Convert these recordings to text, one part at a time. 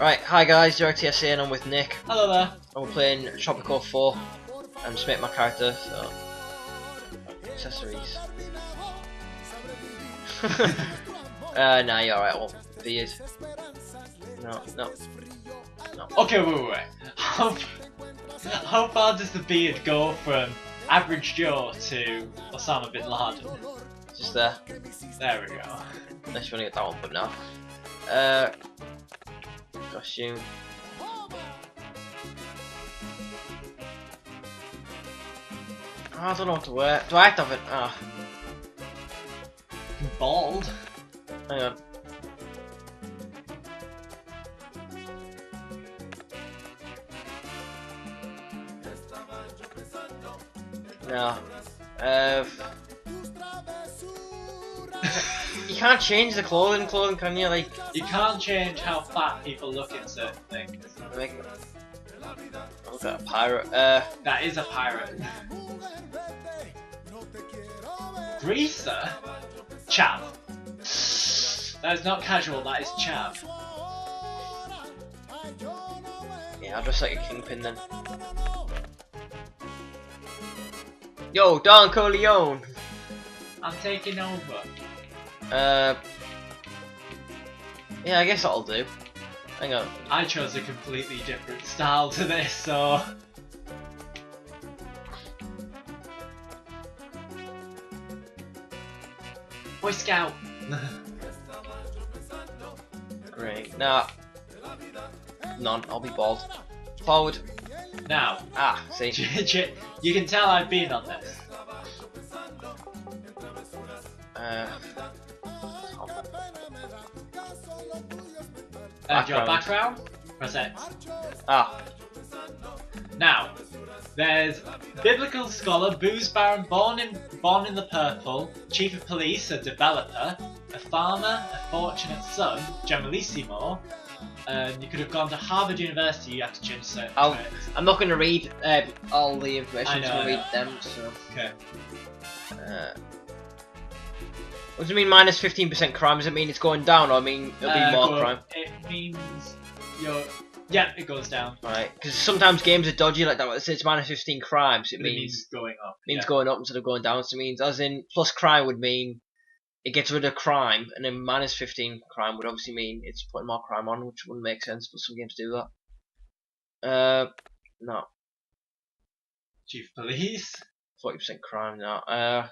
Right, hi guys, DooRagTS here and I'm with Nick. Hello there. And we're playing Tropico 4. I'm just making my character, so... Accessories. Nah, you're alright, well, beard. No. Okay, wait. How far does the beard go from average Joe to Osama bin Laden? Just there. There we go. Unless you want to get that one put now. Costume. Oh, I don't know what to wear. Do I have to have it? Ah. Bald? Hang on. No. You can't change the clothing, can you? Like, you can't change how fat people look in certain things. Look at a pirate. That is a pirate. Greaser? Chav. That is not casual, that is chav. Yeah, I'll dress like a kingpin then. Yo, Don Corleone! I'm taking over. Yeah, I guess that'll do. Hang on. I chose a completely different style to this, so... Boy Scout! Great. Nah. None. I'll be bald. Forward. Now, See. you can tell I've been on this. And your background? Press X. Now, there's biblical scholar, booze baron, born in the purple, chief of police, a developer, a farmer, a fortunate son, generalissimo. You could have gone to Harvard University. You have to change certain traits. I'm not going to read all the information. I'm just going to read them. So. Okay. What do you mean minus 15% crime? Does it mean it's going down, or I mean it'll be more crime? It means yeah, it goes down. Right, because sometimes games are dodgy like that. It says minus 15 crime, so it means going up. Means going up instead of going down. So it means, as in, plus crime would mean it gets rid of crime, and then minus 15 crime would obviously mean it's putting more crime on, which wouldn't make sense, but some games do that. No. Chief of police. 40% crime now.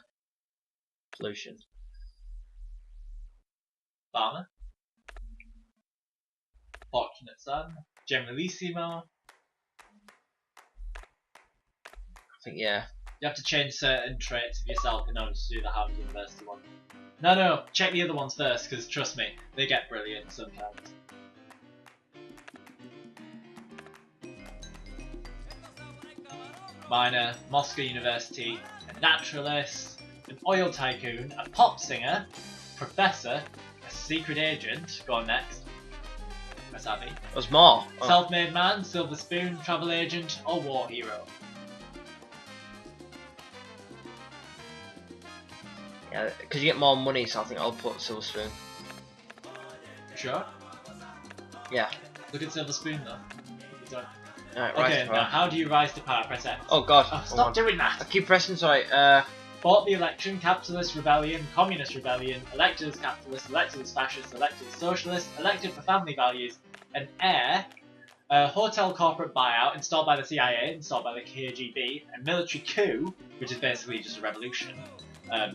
Pollution. Farmer. Fortunate son. Generalissimo. I think, yeah. You have to change certain traits of yourself in order to do the Harvard University one. No, check the other ones first, because trust me, they get brilliant sometimes. Minor, Moscow University, a naturalist, an oil tycoon, a pop singer, professor, a secret agent. Go on next. Press Abby. There's more. Self-made man, silver spoon, travel agent, or war hero. Yeah, because you get more money, so I think I'll put Silver Spoon. Sure? Yeah. Look at silver spoon though. Alright, okay, now how do you rise to power? Press X. Oh god. Oh, stop doing that! I keep pressing, sorry. Fought the election, capitalist rebellion, communist rebellion, elected as capitalist, elected as fascist, elected as socialist, elected for family values, an heir, a hotel corporate buyout installed by the CIA, installed by the KGB, a military coup, which is basically just a revolution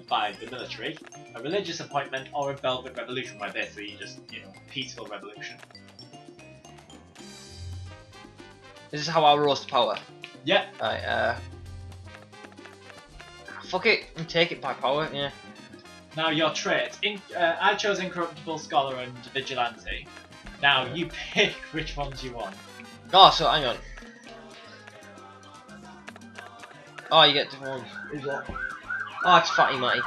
by the military, a religious appointment, or a velvet revolution, where basically you just, peaceful revolution. This is how I rose to power. Yeah. Right, fuck it, and take it by power, yeah. Now your traits. I chose incorruptible, scholar, and vigilante. Now you pick which ones you want. Oh, so hang on. Oh, you get different ones. Who's that? Oh, it's Fatty Matty.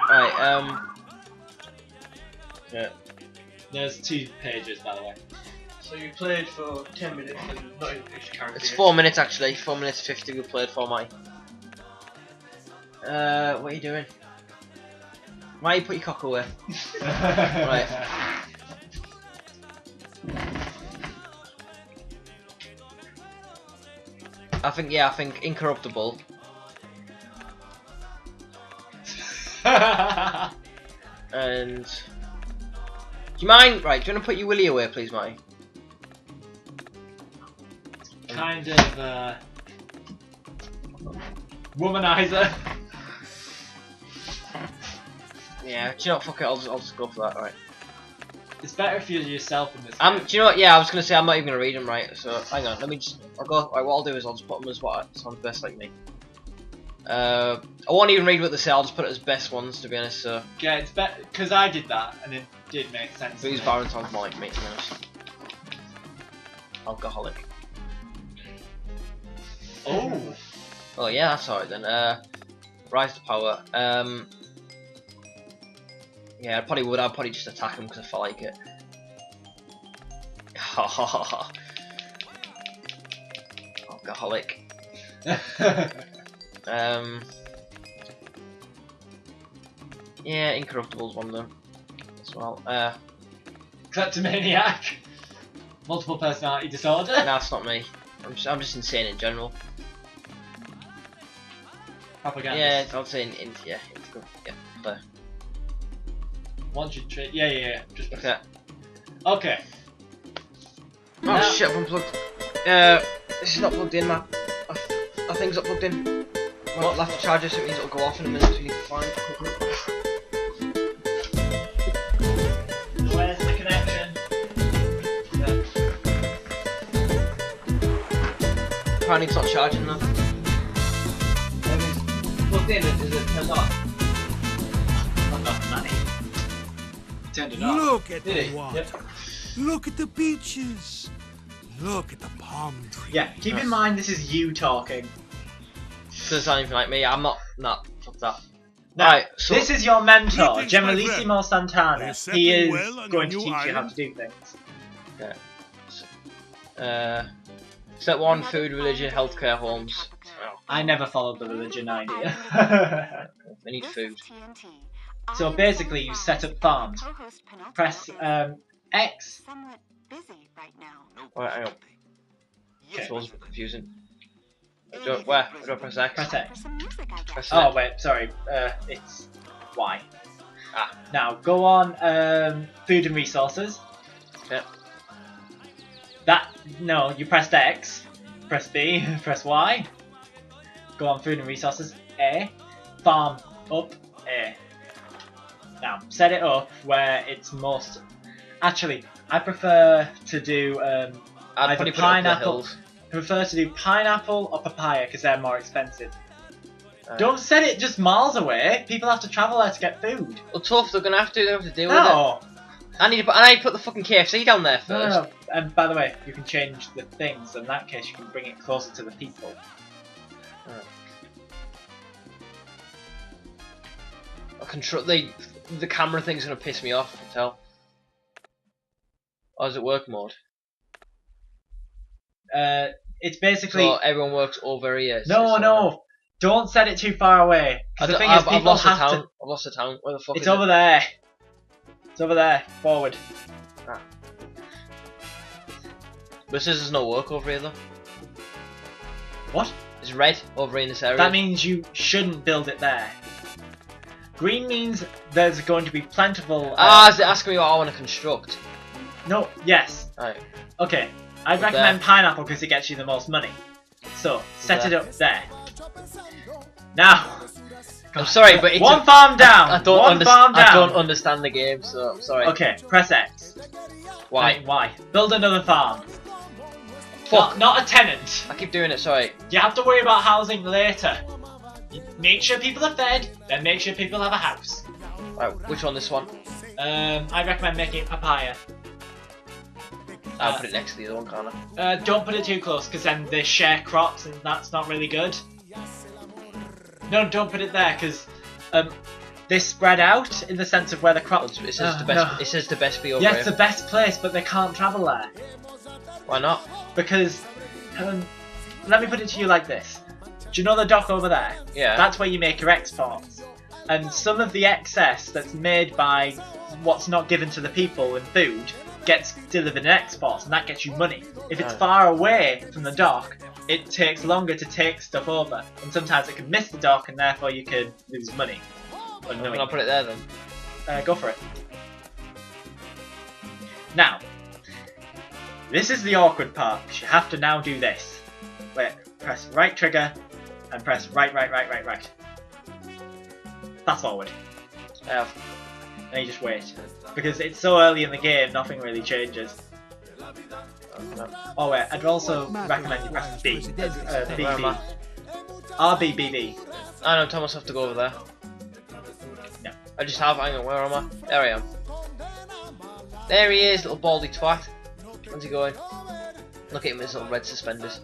Right, yeah. There's 2 pages, by the way. So you played for 10 minutes and not even finished your character. It's 4 minutes actually. 4 minutes 50 we played for Matty. What are you doing? Why you put your cock away? Right. I think incorruptible. And do you mind? Right, do you want to put your willy away, please, Matty? Kind of womanizer. Yeah, do you know what? Fuck it, I'll just go for that. Right. It's better if you're yourself in this. Do you know what? Yeah, I was gonna say I'm not even gonna read them, right? So hang on, let me just. I'll go. Right, what I'll do is I'll just put them as what sounds best like me. I won't even read what they say. I'll just put it as best ones, to be honest. So. Yeah, it's better because I did that and it did make sense. Booze Baron sounds more like me, to be honest. Alcoholic. Oh. Oh yeah, that's alright then. Rise to power. Yeah, I probably would. I'd probably just attack him because I felt like it. Alcoholic. Yeah, Incorruptible's one though as well. Kleptomaniac. Multiple personality disorder. No, that's not me. I'm just insane in general. Propaganda. Yeah, I'll say yeah, it's good. Yeah, fair. Once you trade. Yeah. Just Okay. Okay. Oh Now- shit, I've unplugged. This is not plugged in, Matt. I think it's not plugged in. I'll have to charge it, so it means it'll go off in a minute, so you need to find it. Where's the connection? Apparently it's not charging though. Plugged in, is it turned off? I'm not money. Turned it off. Look at Did the it? water. Yep. Look at the beaches. Look at the palm trees. Yeah, keep in mind this is you talking. Doesn't sound anything like me. I'm not. Nah, fuck that. Now, Right, so this is your mentor, Greetings, my Generalissimo Santana. Are you He is settling well on going to your teach new you how island? to do things. step 1: food, religion, healthcare, homes. Oh, I never followed the religion idea. I need food. So basically, you set up farms. Press X. Right, hang on. Okay. This was confusing. Where do I press X? Press X. Press Oh X. wait, sorry. It's Y. Ah. Now go on food and resources. Okay. No, you pressed X. Press B. Press Y. Go on food and resources. A. Farm up. A. Now set it up where it's most. Actually, I prefer to do I'd either probably put it up the pineapple. hills. I prefer to do pineapple or papaya because they're more expensive. Right. Don't set it just miles away. People have to travel there to get food. Well, tough. They're gonna have to. They have to deal with it. No. I need to put the fucking KFC down there No, first. no, no. And by the way, you can change the things. In that case, you can bring it closer to the people. I control the camera thing's gonna piss me off. I can tell. Or is it work mode? It's basically So everyone works over here. no. Don't set it too far away. 'Cause the thing is, I've people lost the have town. to. I've lost the town. Where the fuck It's is over it? there. It's over there. Forward. This is no work over here though. What? It's red over in this area. That means you shouldn't build it there. Green means there's going to be plentiful. Is it asking me what I want to construct? No. Yes. Right. Okay. I'd Up recommend there. pineapple because it gets you the most money. So set there. it up there. Now. I'm sorry, but it's one farm down. I don't one farm down. I don't understand the game, so I'm sorry. Okay. Press X. Why? Why? Build another farm. Fuck. Not a tenant. I keep doing it. Sorry. You have to worry about housing later. Make sure people are fed, then make sure people have a house. Right. Which one? This one? I recommend making it papaya. I'll put it next to the other one, can't I? Don't put it too close, because then they share crops, and that's not really good. No, don't put it there, because they spread out in the sense of where the crops. It says the best. No. It says the best be over Yeah, here. it's the best place, but they can't travel there Why not? because. Let me put it to you like this. Do you know the dock over there? Yeah. That's where you make your exports. And some of the excess that's made by what's not given to the people in food gets delivered in exports, and that gets you money. If it's Right. far away from the dock, it takes longer to take stuff over, and sometimes it can miss the dock, and therefore you can lose money. Can I put it there then? Go for it. Now, this is the awkward part, because you have to now do this. Wait, press right trigger, and press right. Fast forward. I have. And you just wait. Because it's so early in the game, nothing really changes. Oh wait, I'd also recommend you press B. Where am I? RBBB. I know, Thomas have to go over there. No. I just have, hang on, where am I? There I am. There he is, little baldy twat. Where's he going? Look at him with his little red suspenders.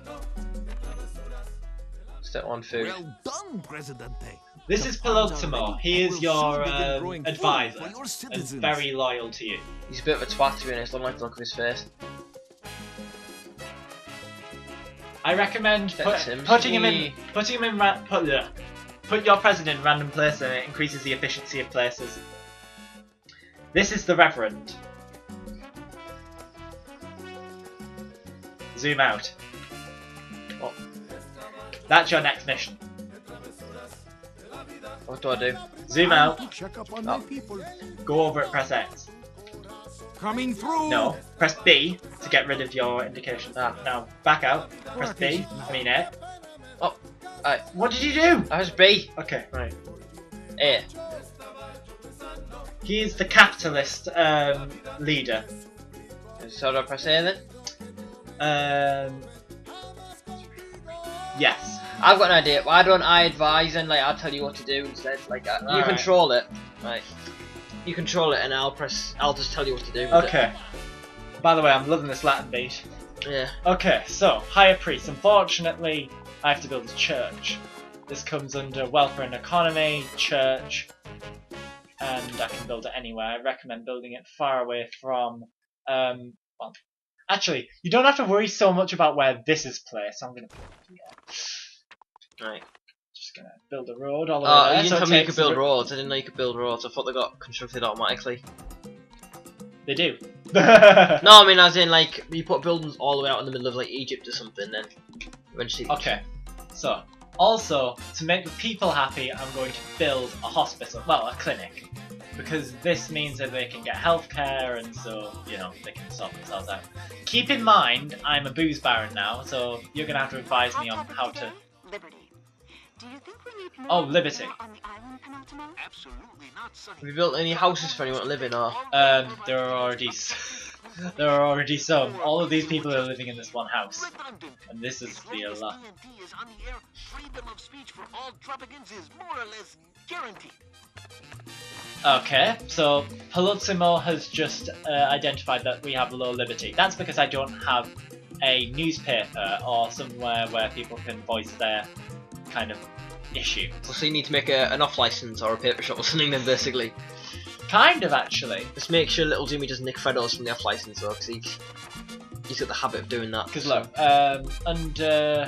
Step on food. Well done, Presidente. This is Pelotimo. He is your advisor and very loyal to you. He's a bit of a twat to be honest, I don't like the look of his face. I recommend putting him in put your president in random places, and it increases the efficiency of places. This is the Reverend. Zoom out. Oh. That's your next mission. What do I do? Zoom out, Check up on my people. go over it, press X. Coming through. No, press B to get rid of your indication. Now, back out, press B, I mean A. Oh, alright. What did you do? I was B. Okay, right. A. He's the capitalist leader. So do I press A then? Yes. I've got an idea. Why don't I advise and like I'll tell you what to do instead? Like you Alright. control it, right? You control it, and I'll just tell you what to do. With Okay. By the way, I'm loving this Latin beat. It. Yeah. Okay, so higher priest. Unfortunately, I have to build a church. This comes under welfare and economy, church, and I can build it anywhere. I recommend building it far away from. Well, actually, you don't have to worry so much about where this is placed. I'm gonna put it here. Right. Just gonna build a road all the way Oh, there. you didn't so tell it me you takes could build the- roads. I didn't know you could build roads. I thought they got constructed automatically. They do. No, I mean as in like you put buildings all the way out in the middle of like Egypt or something, then eventually. Okay, so also to make the people happy, I'm going to build a hospital, well, a clinic, because this means that they can get healthcare, and so you know they can sort themselves out. Keep in mind, I'm a booze baron now, so you're gonna have to advise me on how to. Liberty. Do you think we need more Oh, Liberty. people on the island, Penultimo? Absolutely not, Sonny. Have you built any houses for anyone to live in, or? There are already there are already some. All of these people are living in this one house, Redundant. and this is As the long as lot. TNT is on the air, freedom of speech for all Tropicans is more or less guaranteed. Okay, so Pelotimo has just identified that we have low liberty. That's because I don't have a newspaper or somewhere where people can voice their kind of issue. So you need to make an off license or a paper shop or something then basically. Kind of, actually. Just make sure little Jimmy doesn't nick Freddos from the off license though, because he's got the habit of doing that. Because look, under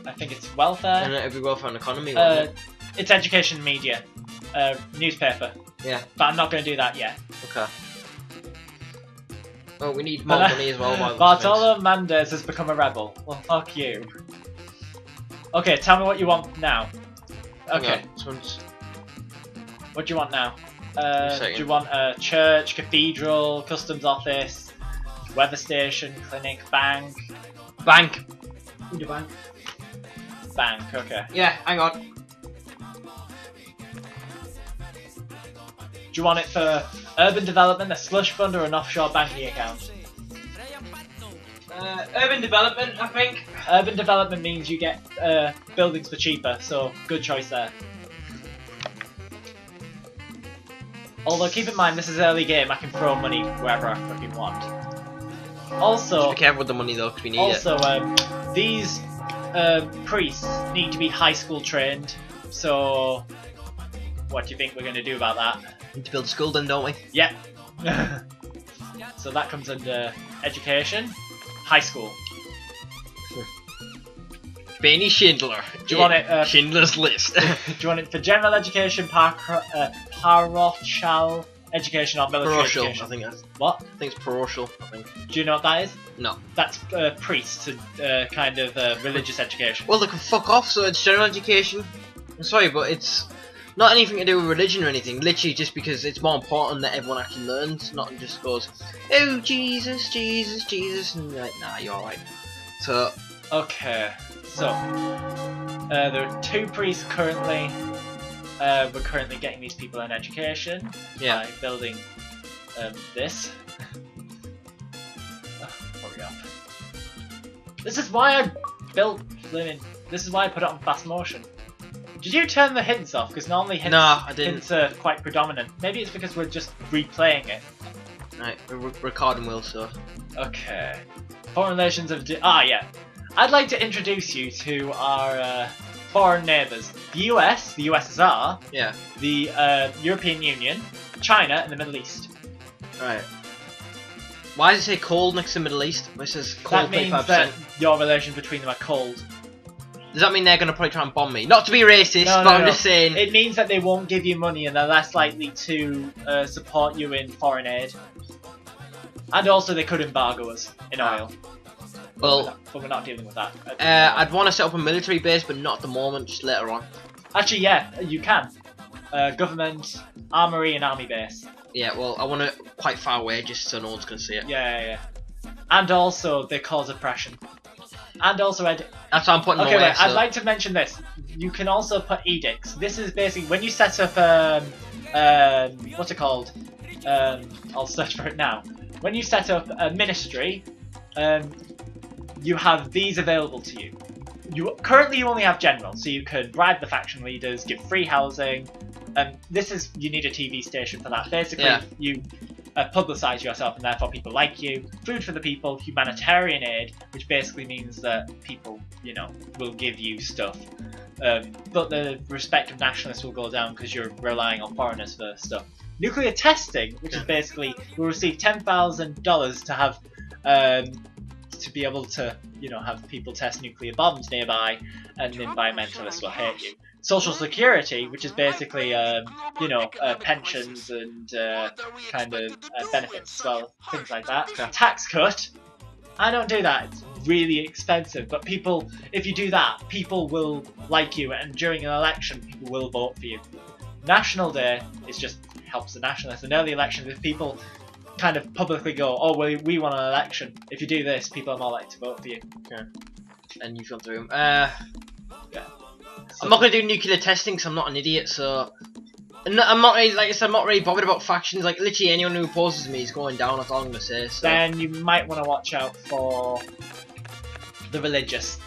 I think it's welfare. And it'd be welfare and economy, wouldn't it? It's education and media, newspaper. Yeah. But I'm not going to do that yet. Okay. Well, we need more money as well. By Bartolo Mendez has become a rebel. Well, fuck you. Okay, tell me what you want now. Okay, what do you want now? Do you want a church, cathedral, customs office, weather station, clinic, bank? Bank. The bank. Bank. Okay. Yeah, hang on. Do you want it for urban development, a slush fund, or an offshore banking account? Urban development, I think. Urban development means you get buildings for cheaper, so good choice there. Although keep in mind this is early game, I can throw money wherever I fucking want. Also, Be careful with the money though, because we need it. These priests need to be high school trained. So, what do you think we're going to do about that? We need to build a school then, don't we? Yep. So that comes under education, high school. Benny Schindler. Do you want it? Schindler's List. Do you want it for general education, parochial education or military Parochial, education. I think that's. What? I think it's parochial. I think. Do you know what that is? No. That's priests and kind of religious education. Well, they can fuck off. So it's general education. I'm sorry, but it's not anything to do with religion or anything. Literally, just because it's more important that everyone actually learns, not just goes, "Oh Jesus, Jesus, Jesus," and you're like, "Nah, you're alright." So. Okay, so there are 2 priests currently. We're currently getting these people an education by building this. Hurry up. This is why I built Living. This is why I put it on fast motion. Did you turn the hints off? Because normally hints, I didn't. hints are quite predominant. Maybe it's because we're just replaying it. Right, we're recording will, so. Okay. Foreign relations of... yeah. I'd like to introduce you to our foreign neighbours. The US, the USSR, Yeah. the European Union, China, and the Middle East. Right. Why does it say cold next to Middle East? It says cold That means 25%. that your relations between them are cold. Does that mean they're going to probably try and bomb me? Not to be racist, No, but no, I'm no. just saying. It means that they won't give you money and they're less likely to support you in foreign aid. And also they could embargo us in oil. Well, but we're not dealing with that. I'd want to set up a military base, but not at the moment, just later on. Actually, yeah, you can. Government, armory, and army base. Yeah, well, I want it quite far away, just so no one's going to see it. Yeah. And also, they cause oppression. And also, That's why I'm putting them okay, away. wait, I'd like to mention this. You can also put edicts. This is basically when you set up what's it called? I'll search for it now. When you set up a ministry, you have these available to you. Currently you only have generals, so you can bribe the faction leaders, give free housing. You need a TV station for that. Basically, you publicise yourself, and therefore people like you. Food for the people, humanitarian aid, which basically means that people, will give you stuff. But the respect of nationalists will go down because you're relying on foreigners for stuff. Nuclear testing, which is basically you'll receive $10,000 to have to be able to have people test nuclear bombs nearby, and environmentalists will hate you. Social security, which is basically pensions and kind of benefits as well, things like that. Tax cut. I don't do that. It's really expensive, but people, if you do that, people will like you, and during an election, people will vote for you. National Day is just helps the nationalists. In early elections, if people kind of publicly go, "Oh, well, we want an election," if you do this, people are more likely to vote for you. Okay. And you feel through them. Yeah. I'm not going to do nuclear testing because I'm not an idiot, so... And I'm not really, like I said, I'm not really bothered about factions. Like, literally anyone who opposes me is going down, that's all I'm going to say, so... Then you might want to watch out for the religious.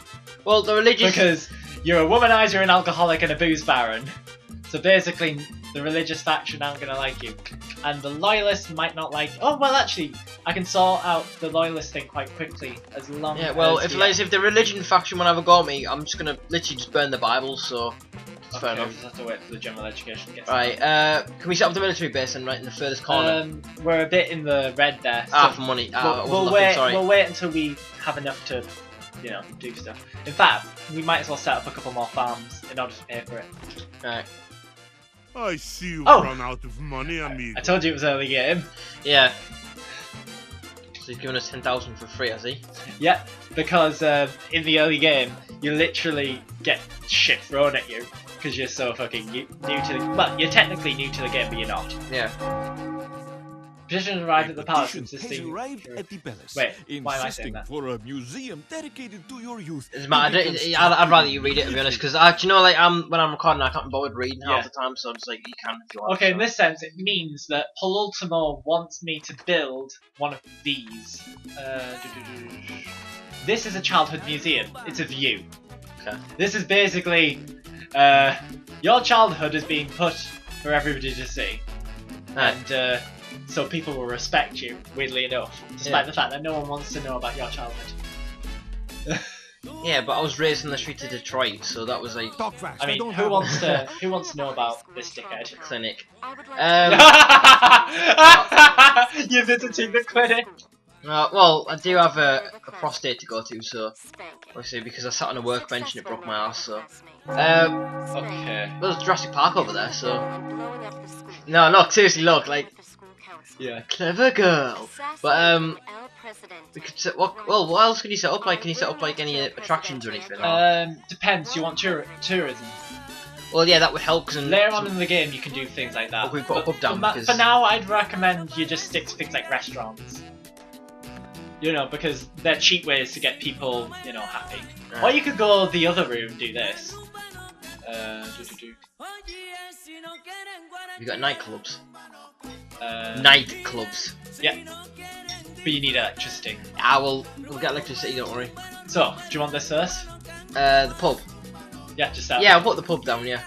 Well, the religious... Because you're a womanizer, an alcoholic, and a booze baron. So basically, the religious faction aren't going to like you. And the loyalists might not like... Oh, well, actually, I can sort out the loyalist thing quite quickly, as long Yeah, well, as... if the religion faction want to have a go at me, I'm just going to literally just burn the Bible, so... It's fair Okay, we enough. just have to wait for the general education gets Right, can we set up the military base and right in the furthest corner? We're a bit in the red there. So for money. I wasn't we'll looking, wait. sorry. We'll wait until we have enough to, do stuff. In fact, we might as well set up a couple more farms in order to pay for it. Right. I see you've Oh! run out of money, amigo. I told you it was early game. Yeah. So he's given us 10,000 for free, has he? Yeah, because in the early game, you literally get shit thrown at you because you're so fucking new to the... Well, you're technically new to the game, but you're not. Yeah. Petition arrived at the palace Petition has insisting... arrived at the palace, Wait, why am I saying insisting that? for a museum dedicated to your youth. Doesn't matter. I'd rather you read it, to be honest, because do you know, like, when I'm recording, I can't be bothered reading half the time, so I'm just like, you can if you want. Okay, so. in this sense, it means that Polultimo wants me to build one of these. This is a childhood museum. It's a view. Okay. This is basically your childhood is being put for everybody to see, and so people will respect you. Weirdly enough, despite the fact that no one wants to know about your childhood. Yeah, but I was raised in the streets of Detroit, so that was like Talk fast. I mean, don't who have wants to know about this dickhead? clinic. I would like You're visiting the clinic. Well, I do have a prostate to go to, so obviously because I sat on a workbench and it broke my ass, so. Okay. There's Jurassic Park over there, so. No, seriously, look, like, Yeah. Clever girl. But El Presidente. we could set what else can you set up? Like, can you set up like any attractions or anything? Depends. You want tourism. Well, yeah, that would help. Cause Later on in the game, you can do things like that. We put a pub down because... For now, I'd recommend you just stick to things like restaurants. You know, because they're cheap ways to get people, you know, happy. Right. Or you could go the other route and do this. We got nightclubs. Uh, Nightclubs. Yeah. But you need electricity. We'll get electricity. Don't worry. So, do you want this first? The pub. Yeah, just that. Yeah, I'll put the pub down. Yeah.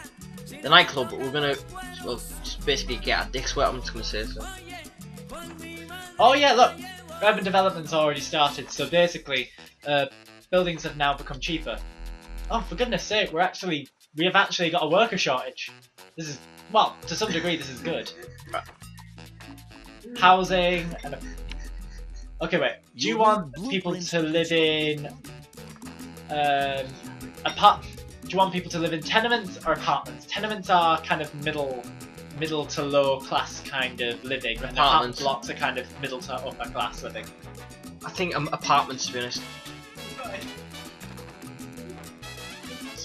The nightclub. We're gonna just basically get our dicks wet. I'm just gonna say so. Oh yeah, look. Urban development's already started. So basically, buildings have now become cheaper. Oh, for goodness sake, we have actually got a worker shortage. This is, well, to some degree, this is good. Housing and okay, wait. Do you want people to live in Do you want people to live in tenements or apartments? Tenements are kind of middle to low class kind of living, and apartment blocks are kind of middle to upper class living. I think apartments, to be honest.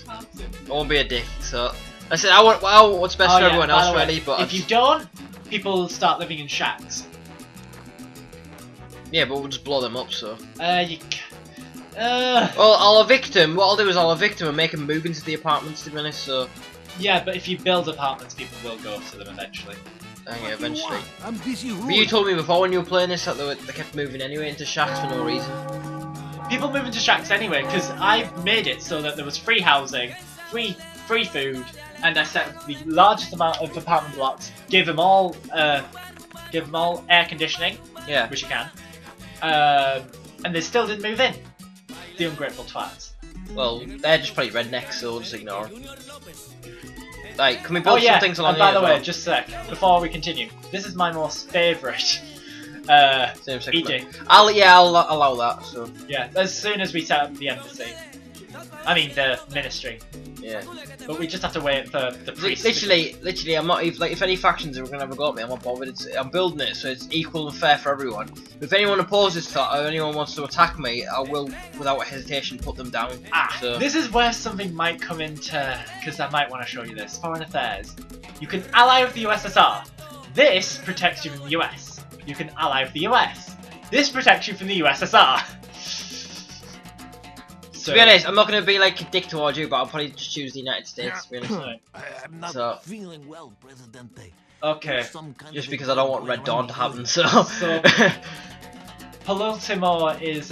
I won't be a dick. So I said I want what's best for everyone else, really. But if you don't, people start living in shacks. Yeah, but we'll just blow them up. So. Well, I'll evict them. What I'll do is I'll evict them and make them move into the apartments, to be honest. So. Yeah, but if you build apartments, people will go to them eventually. Yeah, eventually. I'm busy. But you told me before when you were playing this that they kept moving anyway into shacks for no reason. People move into shacks anyway because I made it so that there was free housing, free food, and I set the largest amount of apartment blocks. Give them all air conditioning. Yeah. Which you can. And they still didn't move in. The ungrateful twats. Well, they're just probably rednecks, so we'll just ignore them. Like, can we build some things along and by here the as way, well? just a sec, before we continue, this is my most favourite eating. I'll allow that. So. Yeah, as soon as we set up the embassy. I mean, the ministry. Yeah. But we just have to wait for the priest. Literally, I'm not even like if any factions are gonna have a go at me, I'm not bothered. I'm building it so it's equal and fair for everyone. If anyone opposes that or anyone wants to attack me, I will, without hesitation, put them down. So. This is where something might come into, because I might want to show you this. Foreign affairs. You can ally with the USSR. This protects you from the US. You can ally with the US. This protects you from the USSR. To be honest, I'm not going to be like a dick towards you, but I'll probably just choose the United States, to be honest. I'm not feeling well, Presidente. Okay. Just because I don't want Red Dawn to happen, so... Poliltimor is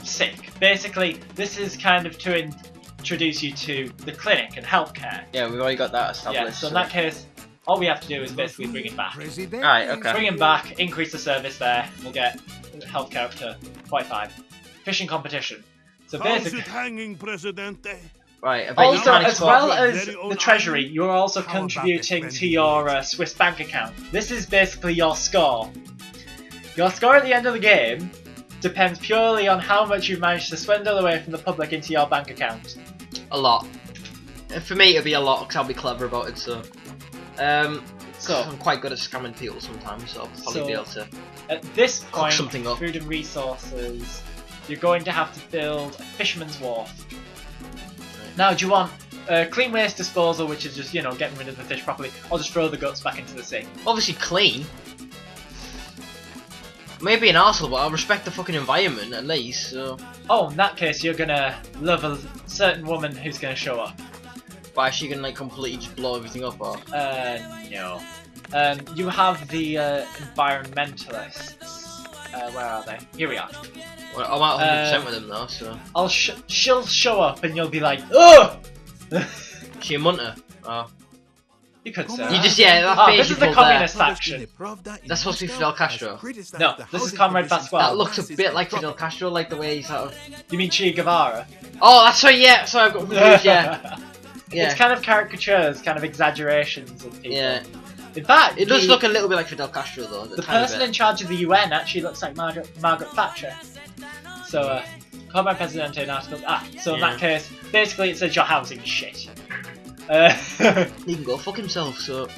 sick. Basically, this is kind of to introduce you to the clinic and healthcare. Yeah, we've already got that established. Yeah, so in that case, all we have to do is basically bring him back. Alright, okay. Bring him back, increase the service there, we'll get healthcare up to 0.5. Fishing competition. So basically, hanging, Presidente? Right, I bet also, you can't as well export... as the treasury, you're also contributing to your Swiss bank account. This is basically your score. Your score at the end of the game depends purely on how much you've managed to swindle away from the public into your bank account. A lot. And for me, it'll be a lot, because I'll be clever about it, so... So I'm quite good at scamming people sometimes, so I'll probably be able to... At this point, something up. food and resources, you're going to have to build a fisherman's wharf. Right. Now, do you want clean waste disposal, which is just, you know, getting rid of the fish properly, or just throw the guts back into the sea? Obviously clean. Maybe an arsehole, but I'll respect the fucking environment at least, so... Oh, in that case, you're gonna love a certain woman who's gonna show up. Why, is she gonna like completely just blow everything up, or...? No. You have the environmentalists. Where are they? Here we are. Well, I'm at 100% with them though, so... She'll show up and you'll be like, ugh! She a munter? Oh. You could say. You just, yeah, that face this you is the pulled communist there. faction. That's supposed to be Fidel Castro. No, this is Comrade Pascual. That looks a bit like Fidel Castro, like the way he's sort of... You mean Che Guevara? Oh, that's right, yeah, sorry, I've got confused, yeah. Yeah. It's kind of caricatures, kind of exaggerations of people. Yeah. In fact, it does look a little bit like Fidel Castro though. The person in charge of the UN actually looks like Margaret Thatcher. So, Comrade Presidente and articles. So in that case, basically it says your housing is shit. He can go fuck himself, so...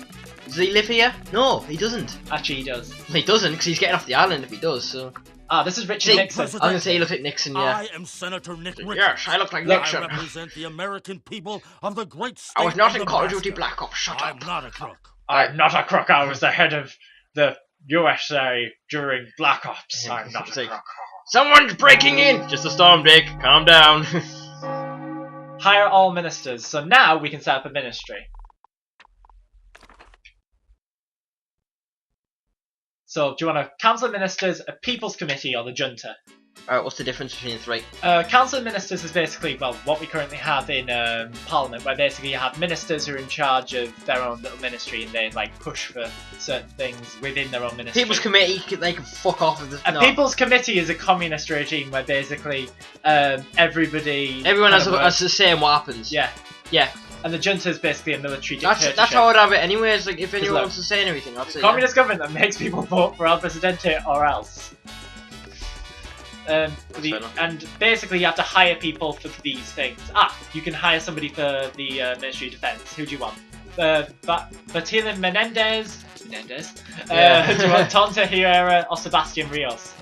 Does he live here? No, he doesn't. Actually, he does. He doesn't, because he's getting off the island if he does, so... Ah, this is Richard See, Nixon. I was going to say he looks like Nixon, yeah. I am Senator Nick Richards. Yes, I look like I Nixon. represent the American people of the great state I was not of in Call of Nebraska. Duty Black Ops, shut I'm up. not a crook. I'm not a crook. I was the head of the USA during Black Ops. I'm not a crook. Someone's breaking in! Just a storm, Dick. Calm down. Hire all ministers. So now we can set up a ministry. So, do you want a council of ministers, a people's committee, or the junta? Alright, what's the difference between the three? Council of ministers is basically, well, what we currently have in Parliament, where basically you have ministers who are in charge of their own little ministry and they like push for certain things within their own ministry. People's committee, they can fuck off with the... A people's committee is a communist regime where basically everybody... Everyone kind has of has to say what happens. Yeah. Yeah. And the junta is basically a military dictatorship. That's how I'd have it anyways, like if anyone look, wants to say anything, I'd say communist government that makes people vote for El Presidente or else. fair enough. And basically you have to hire people for these things. You can hire somebody for the Ministry of Defence. Who do you want? Batilin Menendez? Yeah. Do you want Tonta Herrera or Sebastian Rios?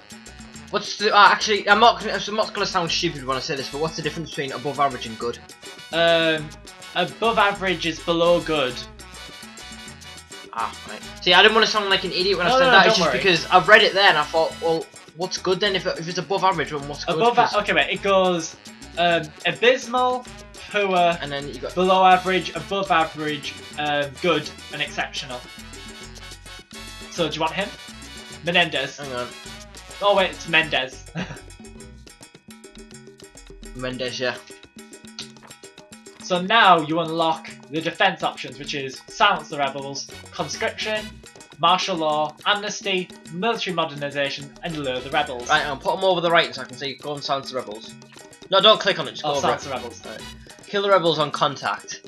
What's the... actually, I'm not going to sound stupid when I say this, but what's the difference between above average and good? Above average is below good. Right. See, I didn't want to sound like an idiot when I No, said no, that, it's don't just worry. because I've read it there and I thought, well, what's good then? If it's above average, then what's good? Okay, wait, it goes abysmal, poor, And then you got... below average, above average, good, and exceptional. So, do you want him? Menendez. Hang on. Oh wait, it's Mendez. Mendes, yeah. So now you unlock the defense options, which is silence the rebels, conscription, martial law, amnesty, military modernization, and lure the rebels. Right, I'll put them over the right so I can see go and silence the rebels. No, don't click on it, just go over Silence it. the rebels. Right. Kill the rebels on contact.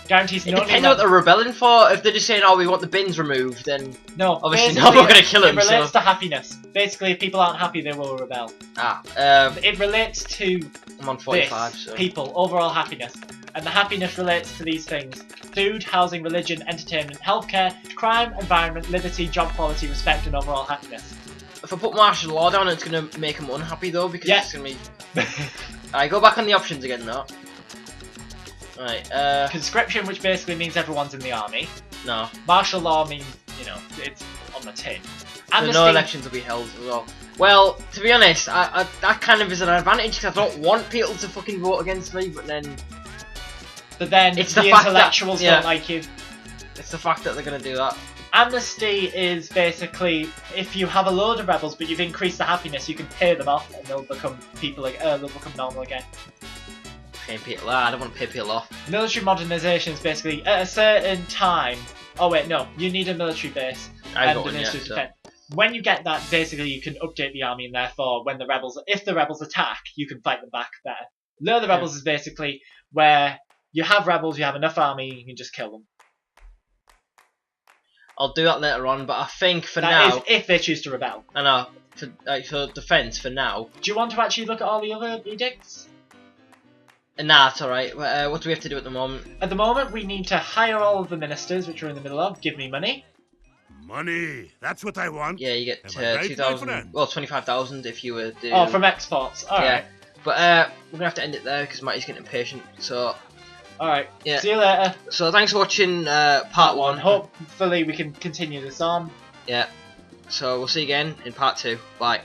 Guarantees It no depends what they're rebelling for. If they're just saying, oh, we want the bins removed, then... No, Obviously basically, not, we're gonna kill It him, relates so... to happiness. Basically, if people aren't happy, they will rebel. I'm It relates to on 45, this, so... people, overall happiness. And the happiness relates to these things. Food, housing, religion, entertainment, healthcare, crime, environment, liberty, job quality, respect, and overall happiness. If I put martial law down, it's gonna make them unhappy, though, because Yeah. it's gonna be... Alright, go back on the options again, though. Right, Conscription, which basically means everyone's in the army. no. Martial law means, you know, it's on the tin. So Amnesty, no elections will be held as well. Well, to be honest, that kind of is an advantage, because I don't want people to fucking vote against me, but then... but then It's the the fact that- intellectuals yeah. don't like you. It's the fact that they're gonna do that. Amnesty is basically if you have a load of rebels but you've increased the happiness, you can pay them off and they'll become they'll become normal again. Paying people, I don't want to pay people off. Military modernization is basically at a certain time. Oh wait, no, you need a military base I and got the one, yeah, Ministry of so. Defence. When you get that, basically you can update the army, and therefore, if the rebels attack, you can fight them back better. Lure the rebels is basically where you have rebels, you have enough army, you can just kill them. I'll do that later on, but I think for That now... is if they choose to rebel. I know, for defence, for now... Do you want to actually look at all the other edicts? Nah, it's alright. What do we have to do at the moment? At the moment, we need to hire all of the ministers, which we're in the middle of. Give me money. Money. That's what I want. Yeah, you get Am I right, my 2,000... friend? Well, 25,000 if you were to... Oh, from exports. Alright. Yeah. But we're gonna have to end it there because Matty's getting impatient. So Alright. yeah. See you later. So thanks for watching part 1. Hopefully we can continue this on. Yeah. So we'll see you again in part 2. Bye.